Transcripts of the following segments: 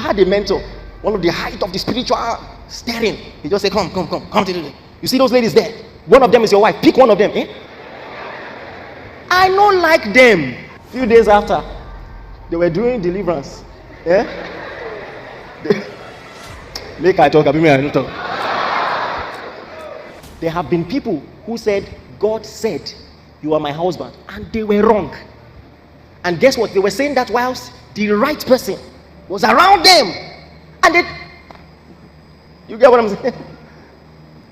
had a mentor, one of the height of the spiritual staring. He just said, come to the. You see those ladies there? One of them is your wife. Pick one of them. I don't like them. A few days after, they were doing deliverance. Make I talk, I don't talk. There have been people who said, God said, you are my husband, and they were wrong. And guess what? They were saying that whilst the right person was around them. And they, you get what I'm saying?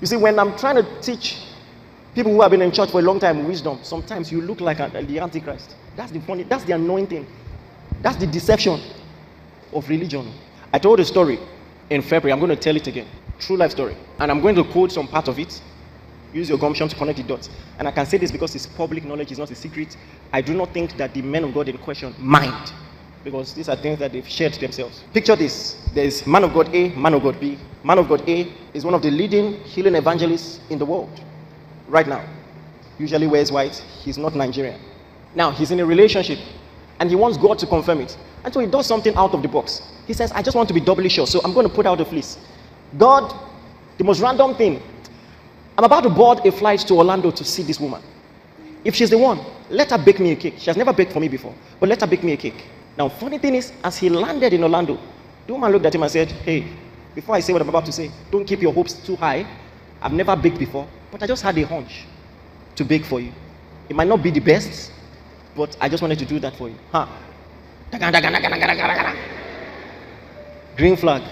You see, when I'm trying to teach people who have been in church for a long time wisdom, sometimes you look like the Antichrist. That's the anointing. That's the deception of religion. I told a story in February. I'm going to tell it again. True life story. And I'm going to quote some part of it. Use your gumption to connect the dots. And I can say this because it's public knowledge, it's not a secret. I do not think that the men of God in question mind, because these are things that they've shared themselves. Picture this. There's man of God A, man of God B. Man of God A is one of the leading healing evangelists in the world right now. Usually wears white. He's not Nigerian. Now, he's in a relationship and he wants God to confirm it. And so he does something out of the box. He says, I just want to be doubly sure, so I'm going to put out a fleece. God, the most random thing, I'm about to board a flight to Orlando to see this woman. If she's the one, let her bake me a cake. She has never baked for me before, but let her bake me a cake. Now, funny thing is, as he landed in Orlando, the woman looked at him and said, hey, before I say what I'm about to say, don't keep your hopes too high. I've never baked before, but I just had a hunch to bake for you. It might not be the best, but I just wanted to do that for you. Green flag.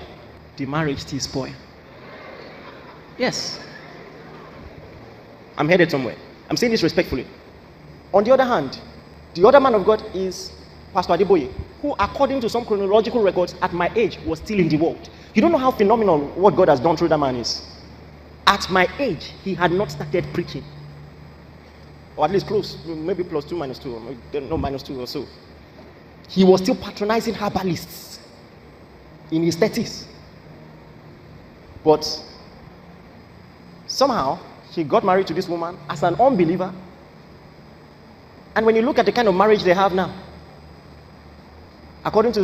The marriage still spoil. Yes. I'm headed somewhere. I'm saying this respectfully. On the other hand, the other man of God is Pastor Adeboye, who according to some chronological records at my age was still in the world. You don't know how phenomenal what God has done through that man is. At my age, he had not started preaching. Or at least close, maybe plus 2 minus 2, or no, minus 2 or so. He was still patronizing herbalists in his 30s. But somehow, he got married to this woman as an unbeliever. And when you look at the kind of marriage they have now, according to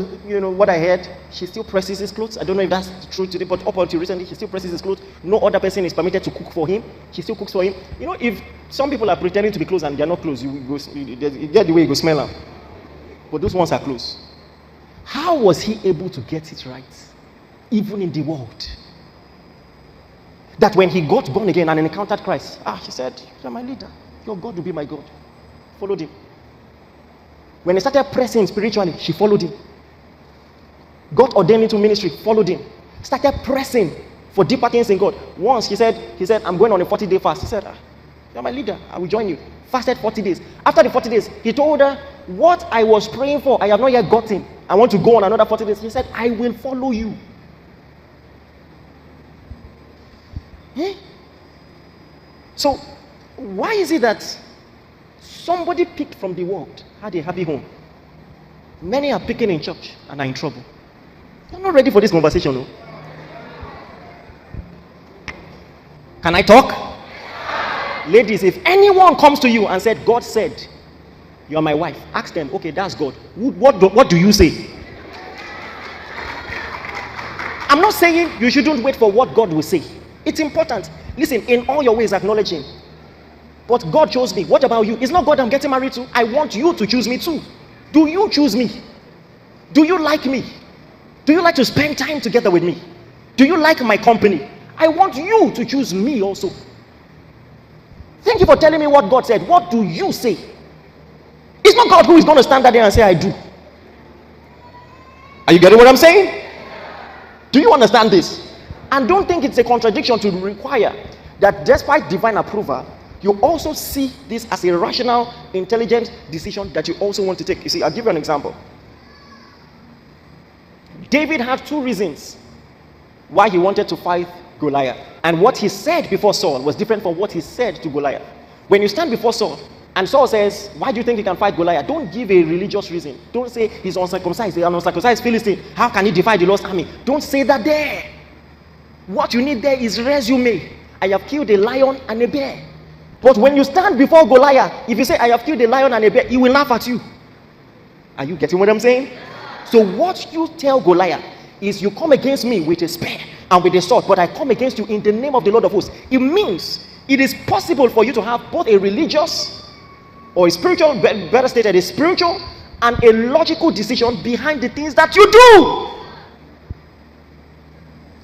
what I heard, she still presses his clothes. I don't know if that's true today, but up until recently, he still presses his clothes. No other person is permitted to cook for him. She still cooks for him. If some people are pretending to be close and they're not close, you get the way you go smell them. But those ones are close. How was he able to get it right, even in the world? That when he got born again and encountered Christ, she said, you're my leader. Your God will be my God. Followed him. When he started pressing spiritually, she followed him. Got ordained into ministry, followed him. Started pressing for deeper things in God. Once he said, I'm going on a 40-day fast. He said, you're my leader. I will join you. Fasted 40 days. After the 40 days, he told her, what I was praying for, I have not yet gotten. I want to go on another 40 days. He said, I will follow you. So, why is it that somebody picked from the world had a happy home? Many are picking in church and are in trouble. You're not ready for this conversation, no? Can I talk? Ladies, if anyone comes to you and said, God said, you are my wife, ask them, okay, that's God. What do you say? I'm not saying you shouldn't wait for what God will say. It's important. Listen, in all your ways, acknowledge him. But God chose me. What about you? It's not God I'm getting married to. I want you to choose me too. Do you choose me? Do you like me? Do you like to spend time together with me? Do you like my company? I want you to choose me also. Thank you for telling me what God said. What do you say? It's not God who is going to stand there and say, I do. Are you getting what I'm saying? Do you understand this? And don't think it's a contradiction to require that despite divine approval, you also see this as a rational, intelligent decision that you also want to take. You see, I'll give you an example. David had 2 reasons why he wanted to fight Goliath. And what he said before Saul was different from what he said to Goliath. When you stand before Saul, and Saul says, why do you think he can fight Goliath? Don't give a religious reason. Don't say he's uncircumcised, he's an uncircumcised Philistine. How can he defy the Lord's army? Don't say that there. What you need there is resume. I have killed a lion and a bear. But when you stand before Goliath, if you say, I have killed a lion and a bear, he will laugh at you. Are you getting what I'm saying? So what you tell Goliath is you come against me with a spear and with a sword, but I come against you in the name of the Lord of hosts. It means it is possible for you to have both a religious or a spiritual, better stated, a spiritual and a logical decision behind the things that you do.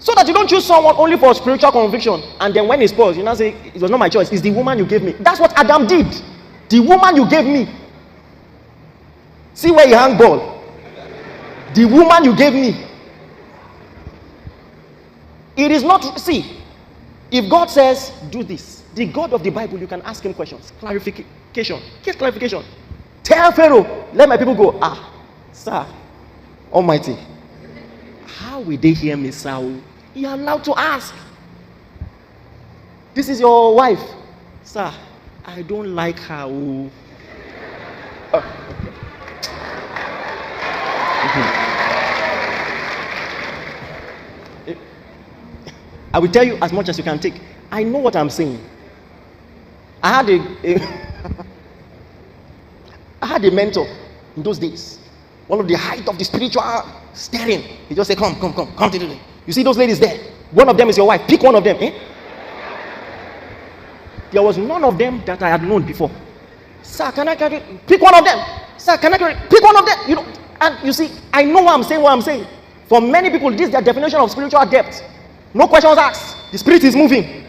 So that you don't choose someone only for spiritual conviction, and then when it spoils, you now say, it was not my choice, it's the woman you gave me. That's what Adam did. The woman you gave me. See where you hang ball. The woman you gave me. It is not, see, if God says, do this, the God of the Bible, you can ask him questions, clarification, get clarification. Tell Pharaoh, let my people go. Sir, Almighty, how will they hear me, sir? You're allowed to ask. This is your wife. Sir, I don't like her. I will tell you as much as you can take. I know what I'm saying. I had a mentor in those days. One of the height of the spiritual staring. He just said, come to the. You see those ladies there? One of them is your wife. Pick one of them. There was none of them that I had known before. Sir, can I pick one of them? Sir, can I pick one of them? You know, and you see, I know what I'm saying. For many people, this is their definition of spiritual depth. No questions asked. The spirit is moving.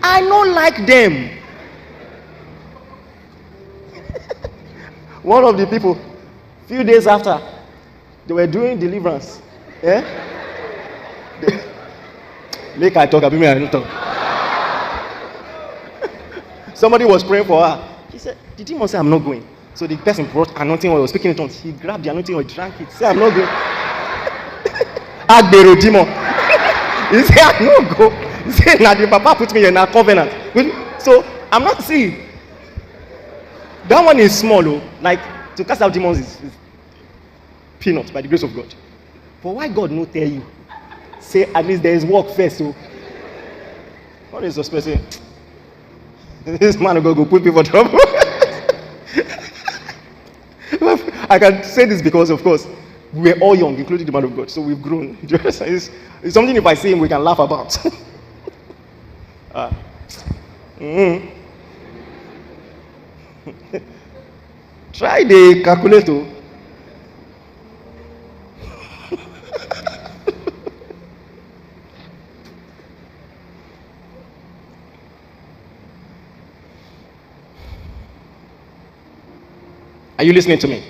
I don't like them. One of the people, few days after, they were doing deliverance. Make I talk, I don't talk. Somebody was praying for her. He said, the demon said, I'm not going. So the person brought anointing oil, was speaking in tongues. He grabbed the anointing oil, drank it. Said, I'm not going. Agbero demon. He said, I'm not going. He said, now the papa put me in a covenant. So I'm not seeing. That one is small, like to cast out demons is peanuts by the grace of God. But why God not tell you? Say at least there is work first. So what is suspecting? This man of God go put people in trouble. I can say this because, of course, we're all young, including the man of God, so we've grown. It's something if I see him, we can laugh about. Try the calculator. Are you listening to me?